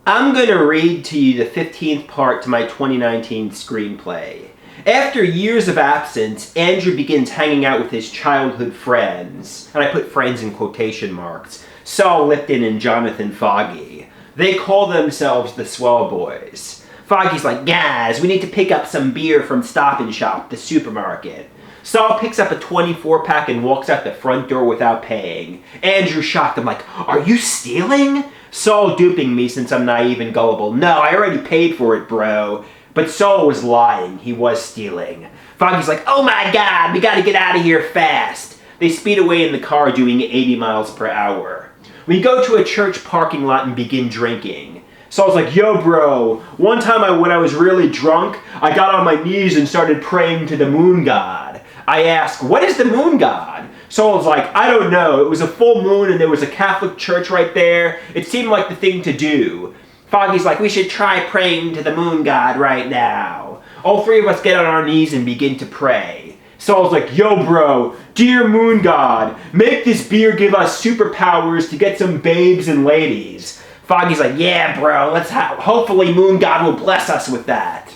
I'm going to read to you the 15th part to my 2019 screenplay. After years of absence, Andrew begins hanging out with his childhood friends, and I put friends in quotation marks, Saul Lipton and Jonathan Foggy. They call themselves the Swell Boys. Foggy's like, guys, we need to pick up some beer from Stop and Shop, the supermarket. Saul picks up a 24-pack and walks out the front door without paying. Andrew shocked. I'm like, are you stealing? Saul duping me since I'm naive and gullible. No, I already paid for it, bro. But Saul was lying. He was stealing. Foggy's like, oh my god, we gotta get out of here fast. They speed away in the car doing 80 miles per hour. We go to a church parking lot and begin drinking. Saul's like, yo bro, one time when I was really drunk, I got on my knees and started praying to the moon god. I ask, what is the moon god? Saul's like, I don't know. It was a full moon and there was a Catholic church right there. It seemed like the thing to do. Foggy's like, we should try praying to the moon god right now. All three of us get on our knees and begin to pray. Saul's like, yo bro, dear moon god, make this beer give us superpowers to get some babes and ladies. Foggy's like, yeah bro, hopefully moon god will bless us with that.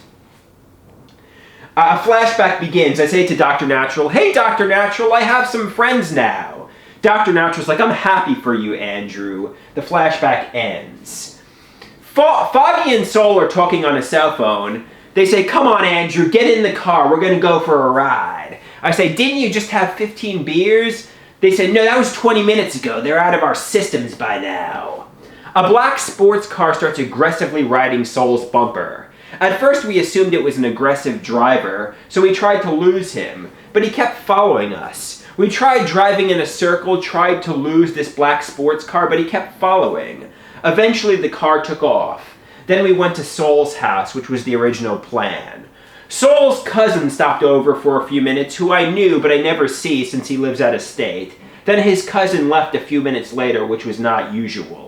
A flashback begins. I say to Dr. Natural, hey Dr. Natural, I have some friends now. Dr. Natural's like, I'm happy for you, Andrew. The flashback ends. Foggy and Saul are talking on a cell phone. They say, come on Andrew, get in the car, we're gonna go for a ride. I say, didn't you just have 15 beers? They say, no, that was 20 minutes ago. They're out of our systems by now. A black sports car starts aggressively riding Saul's bumper. At first we assumed it was an aggressive driver, so we tried to lose him, but he kept following us. We tried driving in a circle, tried to lose this black sports car, but he kept following. Eventually the car took off. Then we went to Saul's house, which was the original plan. Saul's cousin stopped over for a few minutes, who I knew but I never see since he lives out of state. Then his cousin left a few minutes later, which was not usual.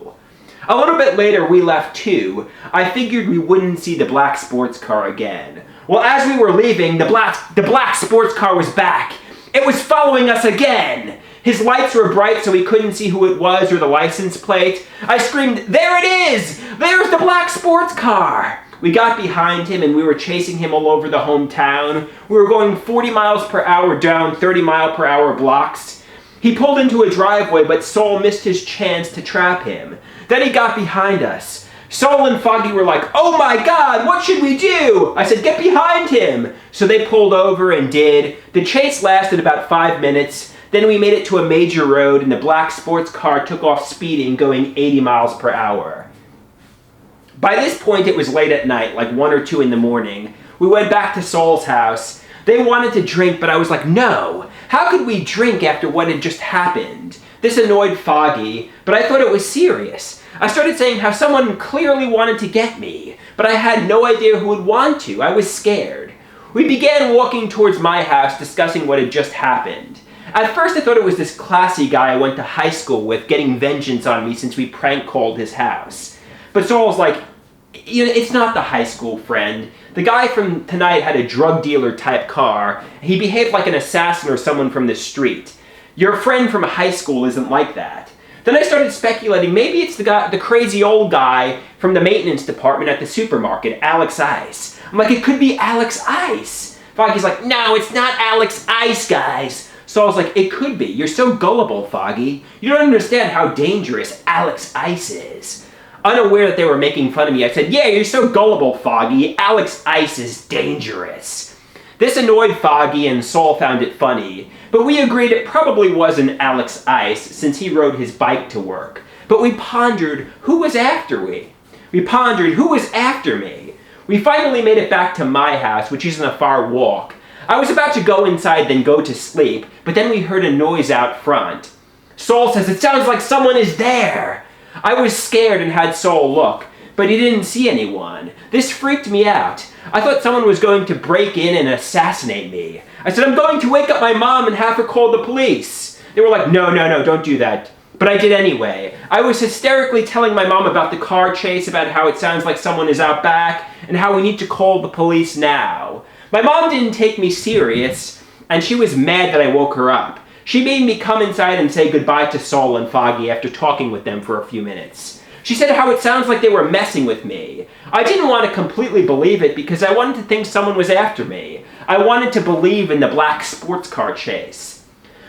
A little bit later, we left too. I figured we wouldn't see the black sports car again. Well, as we were leaving, the black sports car was back. It was following us again. His lights were bright so we couldn't see who it was or the license plate. I screamed, there it is! There's the black sports car! We got behind him and we were chasing him all over the hometown. We were going 40 miles per hour down 30-mile-per-hour blocks. He pulled into a driveway, but Saul missed his chance to trap him. Then he got behind us. Saul and Foggy were like, oh my god, what should we do? I said, get behind him. So they pulled over and did. The chase lasted about 5 minutes. Then we made it to a major road and the black sports car took off speeding, going 80 miles per hour. By this point, it was late at night, like 1 or 2 in the morning. We went back to Saul's house. They wanted to drink, but I was like, no. How could we drink after what had just happened? This annoyed Foggy, but I thought it was serious. I started saying how someone clearly wanted to get me, but I had no idea who would want to. I was scared. We began walking towards my house, discussing what had just happened. At first I thought it was this classy guy I went to high school with getting vengeance on me since we prank called his house. But Saul's like, you know, it's not the high school friend. The guy from tonight had a drug dealer type car. He behaved like an assassin or someone from the street. Your friend from high school isn't like that. Then I started speculating, maybe it's the crazy old guy from the maintenance department at the supermarket, Alex Ice. I'm like, it could be Alex Ice. Foggy's like, no, it's not Alex Ice, guys. So I was like, it could be. You're so gullible, Foggy. You don't understand how dangerous Alex Ice is. Unaware that they were making fun of me, I said, yeah, you're so gullible, Foggy. Alex Ice is dangerous. This annoyed Foggy and Saul found it funny, but we agreed it probably wasn't Alex Ice since he rode his bike to work. But we pondered who was after me. We pondered who was after me. We finally made it back to my house, which isn't a far walk. I was about to go inside then go to sleep, but then we heard a noise out front. Saul says, it sounds like someone is there. I was scared and had Saul look, but he didn't see anyone. This freaked me out. I thought someone was going to break in and assassinate me. I said, I'm going to wake up my mom and have her call the police. They were like, no, don't do that. But I did anyway. I was hysterically telling my mom about the car chase, about how it sounds like someone is out back, and how we need to call the police now. My mom didn't take me serious, and she was mad that I woke her up. She made me come inside and say goodbye to Saul and Foggy after talking with them for a few minutes. She said how it sounds like they were messing with me. I didn't want to completely believe it because I wanted to think someone was after me. I wanted to believe in the black sports car chase.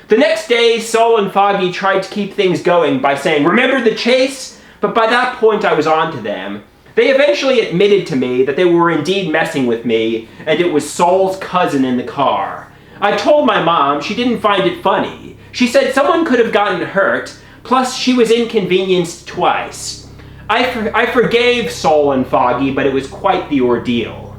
The next day, Saul and Foggy tried to keep things going by saying, "Remember the chase?" But by that point I was on to them. They eventually admitted to me that they were indeed messing with me, and it was Saul's cousin in the car. I told my mom. She didn't find it funny. She said someone could have gotten hurt, plus she was inconvenienced twice. I forgave Saul and Foggy, but it was quite the ordeal.